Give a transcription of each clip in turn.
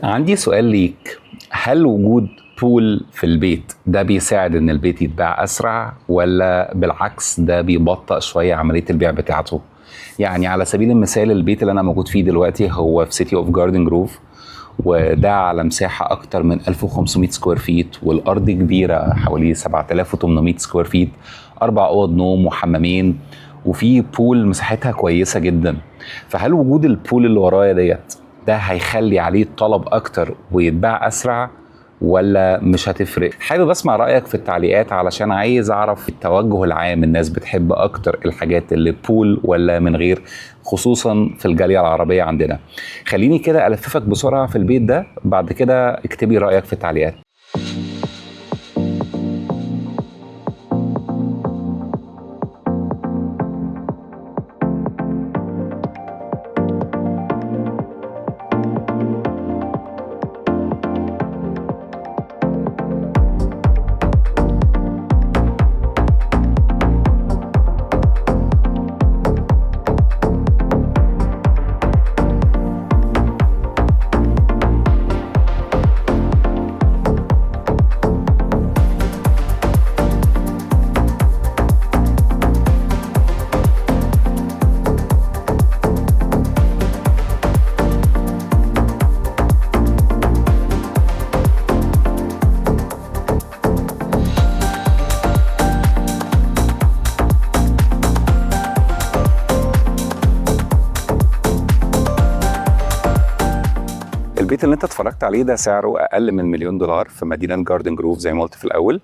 عندي سؤال ليك. هل وجود بول في البيت ده بيساعد ان البيت يتباع اسرع، ولا بالعكس ده بيبطئ شوية عملية البيع بتاعته؟ يعني على سبيل المثال البيت اللي انا موجود فيه دلوقتي هو في سيتي اوف جاردن جروف، وده على مساحة أكتر من 1500 سكوير فيت، والأرض كبيرة حوالي 7800 سكوير فيت، 4 أوض نوم وحمامين، وفي بول مساحتها كويسة جدا. فهل وجود البول اللي ورايا ده هيخلي عليه الطلب أكتر ويتباع أسرع، ولا مش هتفرق؟ حابب اسمع رأيك في التعليقات علشان عايز اعرف التوجه العام، الناس بتحب اكتر الحاجات اللي بول ولا من غير، خصوصا في الجالية العربية عندنا. خليني كده الففك بسرعة في البيت ده، بعد كده اكتبي رأيك في التعليقات. البيت اللي انت اتفرجت عليه ده سعره اقل من $1,000,000 في مدينة جاردن جروف زي ما قلت في الاول.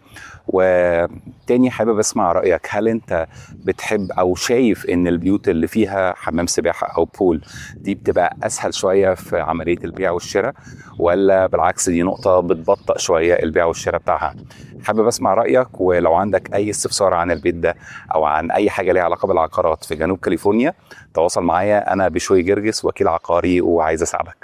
وتاني حابب اسمع رأيك، هل انت بتحب او شايف ان البيوت اللي فيها حمام سباحة او بول دي بتبقى اسهل شوية في عملية البيع والشراء، ولا بالعكس دي نقطة بتبطئ شوية البيع والشراء بتاعها؟ حابب اسمع رأيك، ولو عندك اي استفسار عن البيت ده او عن اي حاجة ليها علاقة بالعقارات في جنوب كاليفورنيا تواصل معايا. انا بشوي جرجس، وكيل عقاري وعايز اساعدك.